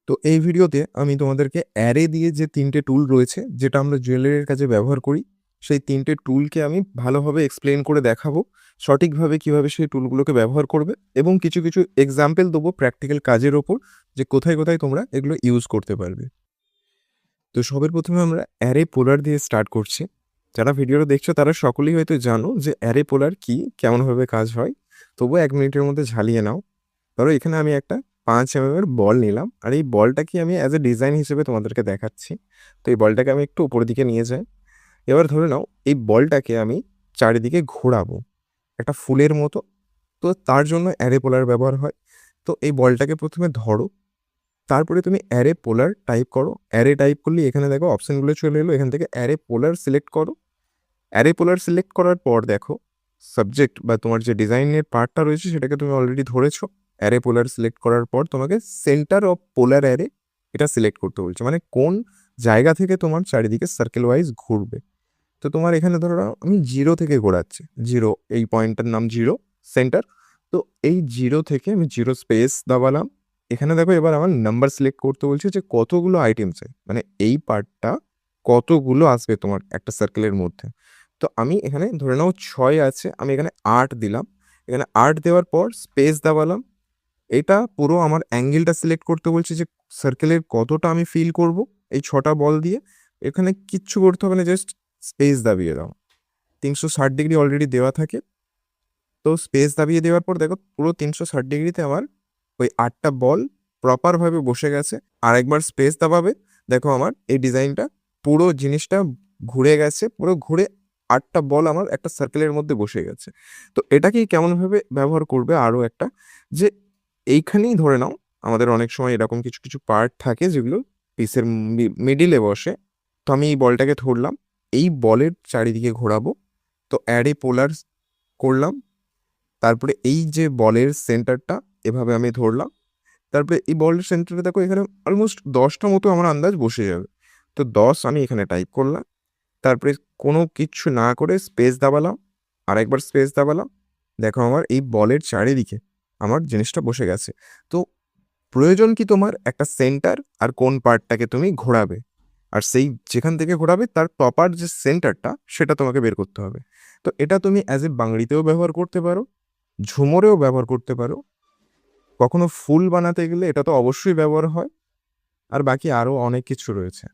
তো এই ভিডিওতে আমি তোমাদেরকে অ্যারে দিয়ে যে ৩টে টুল রয়েছে যেটা আমরা জুয়েলারির কাজে ব্যবহার করি, সেই ৩টে টুলকে আমি ভালোভাবে এক্সপ্লেন করে দেখাবো, সঠিকভাবে কিভাবে সেই টুলগুলোকে ব্যবহার করবে এবং কিছু কিছু এক্সাম্পল দেবো প্র্যাকটিক্যাল কাজের ওপর যে কোথায় কোথায় তোমরা এগুলো ইউজ করতে পারবে। তো সবার প্রথমে আমরা অ্যারে পোলার দিয়ে স্টার্ট করছি। যারা ভিডিওটা দেখছো তারা সকলেই হয়তো জানো যে অ্যারে পোলার কি, কেমনভাবে কাজ হয়, তবুও ১ মিনিটের মধ্যে ঝালিয়ে নাও। ধরো এখানে আমি একটা 5 এর বল নিলাম, আর এই বলটাকে আমি অ্যাজ এ ডিজাইন হিসেবে তোমাদেরকে দেখাচ্ছি। তো এই বলটাকে আমি একটু উপরের দিকে নিয়ে যাই। এবার ধরে নাও এই বলটাকে আমি চারিদিকে ঘোরাবো একটা ফুলের মতো। তো তার জন্য অ্যারে পোলার ব্যবহার হয়। তো এই বলটাকে প্রথমে ধরো, তারপরে তুমি অ্যারে পোলার টাইপ করো। অ্যারে টাইপ করলে এখানে দেখো অপশানগুলো চলে এলো, এখান থেকে অ্যারে পোলার সিলেক্ট করো। অ্যারে পোলার সিলেক্ট করার পর দেখো সাবজেক্ট বা তোমার যে ডিজাইনের পার্টটা রয়েছে সেটাকে তুমি অলরেডি ধরেছো। অ্যারে পোলার সিলেক্ট করার পর তোমাকে সেন্টার অফ পোলার অ্যারে এটা সিলেক্ট করতে বলছে, মানে কোন জায়গা থেকে তোমার চারিদিকে সার্কেল ওয়াইজ ঘুরবে। তো তোমার এখানে ধরো আমি 0 থেকে ঘোরাচ্ছি, 0 এই পয়েন্টটার নাম 0 সেন্টার। তো এই 0 থেকে আমি 0 স্পেস দাবালাম। এখানে দেখো এবার আমার নাম্বার সিলেক্ট করতে বলছে যে কতগুলো আইটেমসে, মানে এই পার্টটা কতগুলো আসবে তোমার একটা সার্কেলের মধ্যে। তো আমি এখানে ধরে নাও 6 আছে, আমি এখানে 8 দিলাম। এখানে 8 দেওয়ার পর স্পেস দাবালাম। এটা পুরো আমার অ্যাঙ্গেলটা সিলেক্ট করতে বলছে যে সার্কেলের কতটা আমি ফিল করব এই 6টা বল দিয়ে। এখানে কিচ্ছু করতে হবে না, জাস্ট স্পেস দাবিয়ে দাও। ৩৬০ ডিগ্রি অলরেডি দেওয়া থাকে। তো স্পেস দাবিয়ে দেওয়ার পর দেখো পুরো ৩৬০ ডিগ্রিতে আমার ওই 8টা বল প্রপারভাবে বসে গেছে। আর একবার স্পেস দাবাবে, দেখো আমার এই ডিজাইনটা পুরো জিনিসটা ঘুরে গেছে, পুরো ঘুরে 8টা বল আমার একটা সার্কেলের মধ্যে বসে গেছে। তো এটাকেই কেমনভাবে ব্যবহার করবে আরও একটা, যে এইখানেই ধরে নাও আমাদের অনেক সময় এরকম কিছু কিছু পার্ট থাকে যেগুলো পিসের মিডিলে বসে। তো আমি এই বলটাকে ধরলাম, এই বলের চারিদিকে ঘোরাবো। তো অ্যারে পোলার করলাম, তারপরে এই যে বলের সেন্টারটা এভাবে আমি ধরলাম। তারপরে এই বলের সেন্টারে দেখো এখানে অলমোস্ট 10টা মতো আমার আন্দাজ বসে যাবে। তো 10 আমি এখানে টাইপ করলাম। তারপরে কোনো কিচ্ছু না করে স্পেস দাবালাম, আর একবার স্পেস দাবালাম। দেখো আমার এই বলের চারিদিকে আমার জিনিসটা বসে গেছে। তো প্রয়োজন কি তোমার একটা সেন্টার আর কোন পার্টটাকে তুমি ঘোরাবে, আর সেই যেখান থেকে ঘোরাবে তার প্রপার যে সেন্টারটা সেটা তোমাকে বের করতে হবে। তো এটা তুমি অ্যাজ এ বাংড়িতেও ব্যবহার করতে পারো, ঝুমুরেও ব্যবহার করতে পারো, কখনো ফুল বানাতে গেলে এটা তো অবশ্যই ব্যবহার হয়, আর বাকি আরও অনেক কিছু রয়েছে।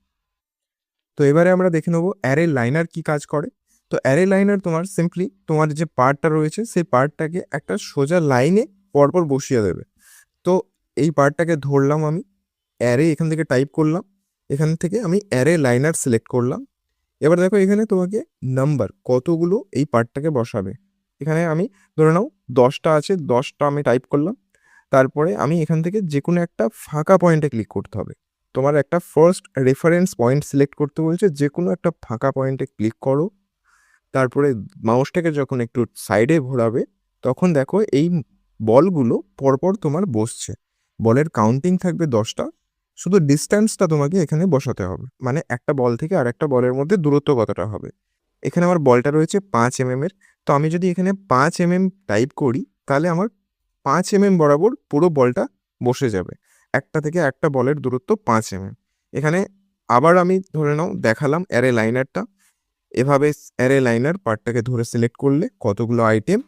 তো এবারে আমরা দেখে নেবো অ্যারে লাইনার কি কাজ করে। তো অ্যারে লাইনার তোমার সিম্পলি তোমার যে পার্টটা রয়েছে সেই পার্টটাকে একটা সোজা লাইনে পরপর বসিয়ে দেবে। তো এই পার্টটাকে ধরলাম আমি, অ্যারে এখান থেকে টাইপ করলাম, এখান থেকে আমি অ্যারে লাইনার সিলেক্ট করলাম। এবার দেখো এখানে তোমাকে নাম্বার কতগুলো এই পার্টটাকে বসাবে। এখানে আমি ধরে নাও 10টা আছে, 10টা আমি টাইপ করলাম। তারপরে আমি এখান থেকে যে কোনো একটা ফাঁকা পয়েন্টে ক্লিক করতে হবে। তোমার একটা ফার্স্ট রেফারেন্স পয়েন্ট সিলেক্ট করতে বলছে, যে কোনো একটা ফাঁকা পয়েন্টে ক্লিক করো। তারপরে মাউসটাকে যখন একটু সাইডে ঘোরাবে তখন দেখো এই বলগুলো পরপর তোমার বসছে। বলের কাউন্টিং থাকবে 10টা, শুধু ডিস্ট্যান্সটা তোমাকে এখানে বসাতে হবে, মানে একটা বল থেকে আর একটা বলের মধ্যে দূরত্ব কতটা হবে। এখানে আমার বলটা রয়েছে 5 mm এর। তো আমি যদি এখানে 5 mm টাইপ করি তাহলে আমার 5 mm বরাবর পুরো বলটা বসে যাবে। একটা থেকে একটা বলের দূরত্ব 5 mm। এখানে আবার আমি ধরে নাও দেখালাম অ্যারে লাইনারটা। এভাবে অ্যারে লাইনার পার্টটাকে ধরে সিলেক্ট করলে কতগুলো আইটেম,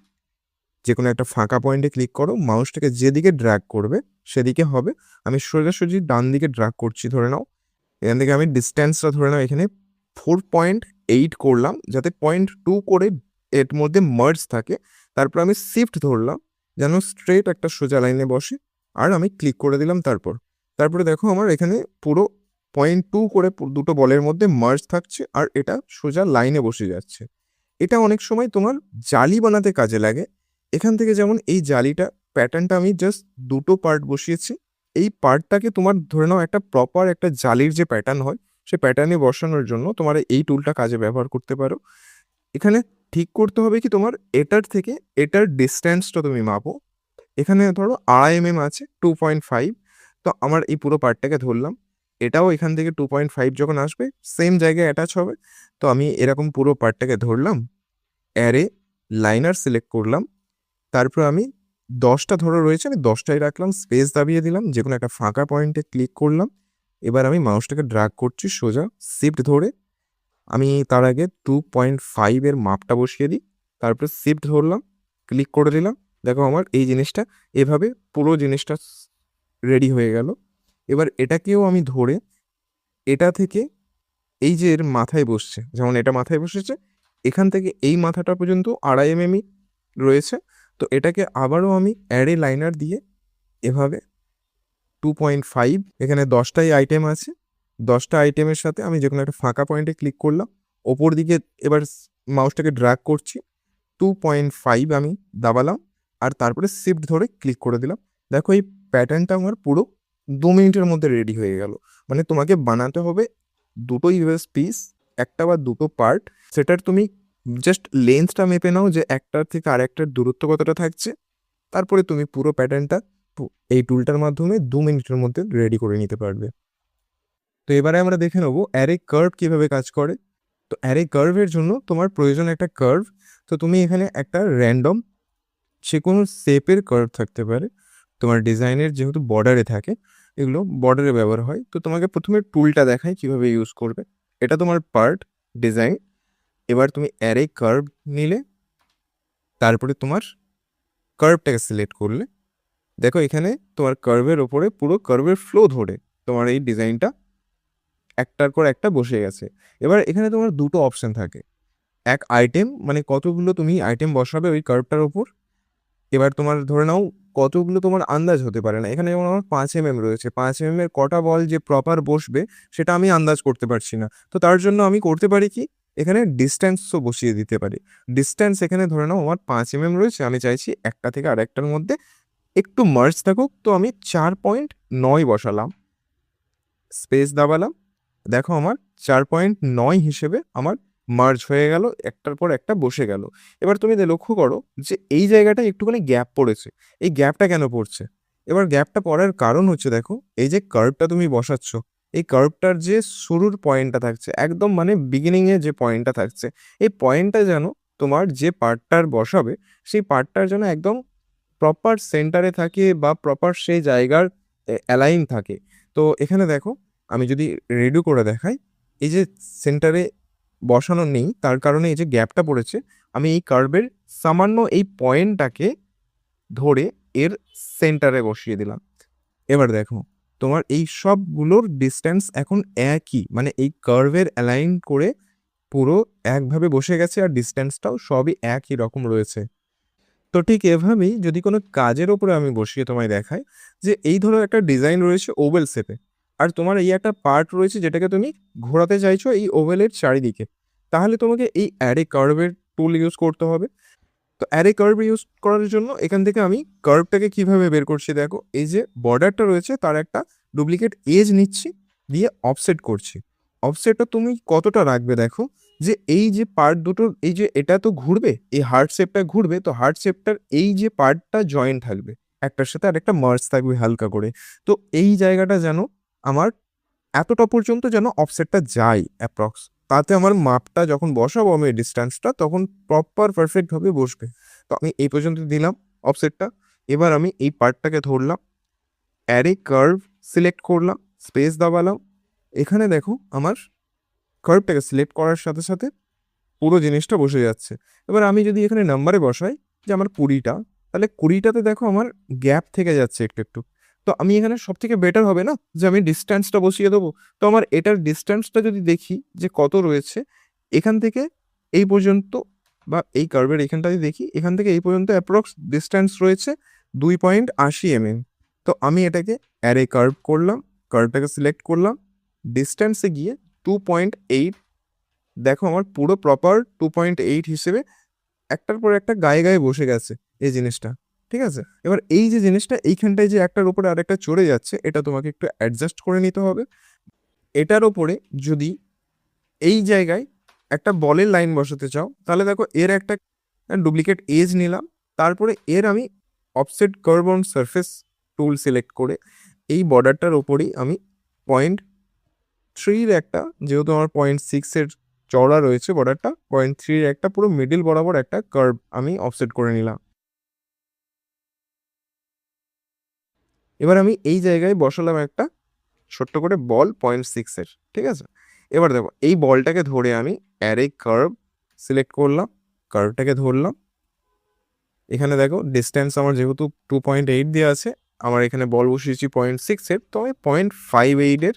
যে কোনো একটা ফাঁকা পয়েন্টে ক্লিক করো, মাউসটাকে যেদিকে ড্র্যাগ করবে সেদিকে হবে। আমি সোজাসুজি ডান দিকে ড্র্যাগ করছি ধরে নাও। এখান থেকে আমি ডিস্ট্যান্সটা ধরে নাও এখানে 4.8 করলাম, যাতে 0.2 করে এর মধ্যে মার্জ থাকে। তারপর আমি শিফট ধরলাম যেন স্ট্রেট একটা সোজা লাইনে বসে, আর আমি ক্লিক করে দিলাম। তারপরে দেখো আমার এখানে পুরো 0.2 করে দুটো বলের মধ্যে মার্জ থাকছে, আর এটা সোজা লাইনে বসে যাচ্ছে। এটা অনেক সময় তোমার জালি বানাতে কাজে লাগে। এখান থেকে যেমন এই জালিটা প্যাটার্নটা আমি জাস্ট দুটো পার্ট বসিয়েছি। এই পার্টটাকে তোমার ধরে নাও একটা প্রপার একটা জালির যে প্যাটার্ন হয় সেই প্যাটার্নে বসানোর জন্য তোমার এই টুলটা কাজে ব্যবহার করতে পারো। এখানে ঠিক করতে হবে কি তোমার এটার থেকে এটার ডিস্ট্যান্সটা তুমি মাপো। এখানে ধরো 2.5 mm আছে, 2.5। তো আমার এই পুরো পার্টটাকে ধরলাম, এটাও এখান থেকে 2.5 যখন আসবে সেম জায়গায় অ্যাটাচ হবে। তো আমি এরকম পুরো পার্টটাকে ধরলাম, অ্যারে লাইনার সিলেক্ট করলাম। তারপর আমি 10টা ধরে রয়েছে, আমি 10টাই রাখলাম, স্পেস দাবিয়ে দিলাম, যে কোনো একটা ফাঁকা পয়েন্টে ক্লিক করলাম। এবার আমি মাউসটাকে ড্র্যাগ করছি সোজা, শিফট ধরে আমি তার আগে 2.5 এর মাপটা বসিয়ে দিই, তারপরে শিফট ধরলাম, ক্লিক করে দিলাম। দেখো আমার এই জিনিসটা এভাবে পুরো জিনিসটা রেডি হয়ে গেল। এবার এটাকেও আমি ধরে এটা থেকে এই যে এর মাথায় বসছে, যেমন এটা মাথায় বসেছে, এখান থেকে এই মাথাটা পর্যন্ত 2.5 mm রয়েছে। তো এটাকে আবারও আমি অ্যারে লাইনার দিয়ে এভাবে 2.5, এখানে 10টাই আইটেম আছে, 10টা আইটেমের সাথে আমি যে কোনো একটা ফাঁকা পয়েন্টে ক্লিক করলাম, ওপর দিকে এবার মাউসটাকে ড্র্যাগ করছি, 2.5 আমি দাবালাম, আর তারপরে শিফট ধরে ক্লিক করে দিলাম। দেখো এই প্যাটার্নটা আমার পুরো 2 মিনিটের মধ্যে রেডি হয়ে গেল। মানে তোমাকে বানাতে হবে দুটো ইউএস পিস, একটা বা দুটো পার্ট, সেটার তুমি জাস্ট লেন্থটা মেপে নাও যে একটার থেকে আরেকটার দূরত্ব কতটা থাকছে, তারপরে তুমি পুরো প্যাটার্নটা এই টুলটার মাধ্যমে 2 মিনিটের মধ্যে রেডি করে নিতে পারবে। তো এবারে আমরা দেখে নেবো অ্যারে কার্ভ কিভাবে কাজ করে। তো অ্যারে কার্ভের জন্য তোমার প্রয়োজন একটা কার্ভ। তো তুমি এখানে একটা র্যান্ডম যে কোনো শেপের কার্ভ থাকতে পারে, তোমার ডিজাইনের যেহেতু বর্ডারে থাকে, এগুলো বর্ডারে ব্যবহার হয়। তো তোমাকে প্রথমে টুলটা দেখাই কিভাবে ইউজ করবে। এটা তোমার পার্ট ডিজাইন। এবার তুমি অ্যারে কার্ভ নিলে, তারপরে তোমার কার্ভটাকে সিলেক্ট করলে, দেখো এখানে তোমার কার্ভের ওপরে পুরো কার্ভের ফ্লো ধরে তোমার এই ডিজাইনটা একটার পর একটা বসে গেছে। এবার এখানে তোমার দুটো অপশন থাকে, এক আইটেম, মানে কতগুলো তুমি আইটেম বসাবে ওই কার্ভটার ওপর। এবার তোমার ধরে নাও কতগুলো তোমার আন্দাজ হতে পারে না, এখানে যেমন আমার 5 mm রয়েছে, 5 mm এর কটা বল যে প্রপার বসবে সেটা আমি আন্দাজ করতে পারছি না। তো তার জন্য আমি করতে পারি কি, এখানে ডিস্ট্যান্সও বসিয়ে দিতে পারি। ডিস্ট্যান্স এখানে ধরে নাও আমার 5 mm রয়েছে, আমি চাইছি একটা থেকে আরেকটার মধ্যে একটু মার্জ থাকুক, তো আমি 4.9 বসালাম, স্পেস দাবালাম। দেখো আমার 4.9 হিসেবে আমার মার্জ হয়ে গেল, একটার পর একটা বসে গেল। এবার তুমি লক্ষ্য করো যে এই জায়গাটায় একটুখানি গ্যাপ পড়েছে। এই গ্যাপটা কেন পড়ছে? এবার গ্যাপটা পড়ার কারণ হচ্ছে, দেখো এই যে কার্ভটা তুমি বসাচ্ছ, এই কার্ভটার যে শুরুর পয়েন্টটা থাকছে, একদম মানে বিগিনিংয়ে যে পয়েন্টটা থাকছে, এই পয়েন্টটা যেন তোমার যে পার্টটার বসাবে সেই পার্টটার যেন একদম প্রপার সেন্টারে থাকে বা প্রপার সেই জায়গার অ্যালাইন থাকে। তো এখানে দেখো আমি যদি রেডি করে দেখাই, এই যে সেন্টারে বসানো নেই, তার কারণে এই যে গ্যাপটা পড়েছে, আমি এই কার্ভের সামান্য এই পয়েন্টটাকে ধরে এর সেন্টারে বসিয়ে দিলাম। এবার দেখো তোমার এই সবগুলোর ডিস্টেন্স এখন একই, মানে এই কার্ভের অ্যালাইন করে পুরো একভাবে বসে গেছে, আর ডিস্টেন্সটাও সবই একই রকম রয়েছে। তো ঠিক এভাবেই যদি কোনো কাজের ওপরে আমি বসিয়ে তোমায় দেখাই, যে এই ধরো একটা ডিজাইন রয়েছে ওভেল শেপে, আর তোমার এই একটা পার্ট রয়েছে যেটাকে তুমি ঘোরাতে চাইছো এই ওভেলের চারিদিকে, তাহলে তোমাকে এই অ্যারে কার্ভের টুল ইউজ করতে হবে। তো অ্যারে কার্ভ ইউজ করার জন্য এখান থেকে আমি কার্ভটাকে কিভাবে বের করছি, দেখো এই যে বর্ডারটা রয়েছে তার একটা ডুপ্লিকেট এজ নিচ্ছি, দিয়ে অফসেট করছি। অফসেটটা তুমি কতটা রাখবে, দেখো যে এই যে পার্ট দুটো, এই যে এটা তো ঘুরবে, এই হার্ট শেপটা ঘুরবে, তো হার্ট শেপটার এই যে পার্টটা জয়েন্ট থাকবে, একটার সাথে আরেকটা মার্জ থাকবে হালকা করে। তো এই জায়গাটা যেন আমার এতটা পর্যন্ত যেন অফসেটটা যায় অ্যাপ্রক্স, তাতে আমার মাপটা যখন বসাবো আমি ডিস্টেন্সটা, তখন প্রপার পারফেক্টভাবে বসবে। তো আমি এই পর্যন্ত দিলাম অফসেটটা। এবার আমি এই পার্টটাকে ধরলাম, অ্যারে কার্ভ সিলেক্ট করলাম, স্পেস দাবালাম। এখানে দেখো আমার কার্ভটাকে সিলেক্ট করার সাথে সাথে পুরো জিনিসটা বসে যাচ্ছে। এবার আমি যদি এখানে নাম্বারে বসাই যে আমার 20টা, তাহলে 20টাতে দেখো আমার গ্যাপ থেকে যাচ্ছে একটু একটু। তো আমি এখানে সব থেকে বেটার হবে না যে আমি ডিস্ট্যান্সটা বসিয়ে দেবো। তো আমার এটার ডিস্ট্যান্সটা যদি দেখি যে কত রয়েছে, এখান থেকে এই পর্যন্ত, বা এই কার্ভের এখানটাতে দেখি, এখান থেকে এই পর্যন্ত অ্যাপ্রক্স ডিস্ট্যান্স রয়েছে 2.80 mm। তো আমি এটাকে অ্যারে কার্ভ করলাম, কার্ভটাকে সিলেক্ট করলাম, ডিস্ট্যান্সে গিয়ে 2.8, দেখো আমার পুরো প্রপার 2.8 হিসেবে একটার পর একটা গায়ে গায়ে বসে গেছে এই জিনিসটা। ঠিক আছে, এবার এই যে জিনিসটা এইখানটায় যে একটার উপরে আরেকটা চড়ে যাচ্ছে, এটা তোমাকে একটু অ্যাডজাস্ট করে নিতে হবে। এটার ওপরে যদি এই জায়গায় একটা বলের লাইন বসাতে চাও, তাহলে দেখো এর একটা ডুপ্লিকেট এজ নিলাম, তারপরে এর আমি offset curve on surface tool select করে এই বর্ডারটার ওপরেই আমি 0.3 একটা, যেহেতু আমার 0.6 চওড়া রয়েছে বর্ডারটা, 0.3 একটা পুরো মিডিল বরাবর একটা কার্ভ আমি অফসেট করে নিলাম। এবার আমি এই জায়গায় বসালাম একটা ছোট্ট করে বল 0.6-এর, ঠিক আছে? এবার দেখো এই বলটাকে ধরে আমি অ্যারে কার্ভ সিলেক্ট করলাম, কার্ভটাকে ধরলাম। এখানে দেখো ডিস্টেন্স আমার যেহেতু 2.8 দেওয়া আছে, আমার এখানে বল বসিয়েছি 0.6-এর, তো আমি 0.58-এর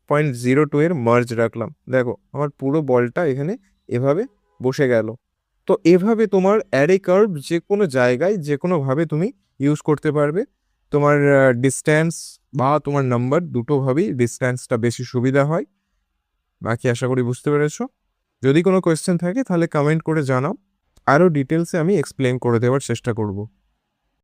0.02-এর মার্জ রাখলাম। দেখো আমার পুরো বলটা এখানে এভাবে বসে গেল। তো এভাবে তোমার অ্যারে কার্ভ যে কোনো জায়গায় যে কোনোভাবে তুমি ইউজ করতে পারবে। তোমার ডিস্ট্যান্স বা তোমার নাম্বার দুটোভাবেই ডিস্ট্যান্সটা বেশি সুবিধা হয়। বাকি আশা করি বুঝতে পেরেছো। যদি কোনো কোয়েশ্চেন থাকে তাহলে কমেন্ট করে জানাও, আরও ডিটেলসে আমি এক্সপ্লেন করে দেওয়ার চেষ্টা করব।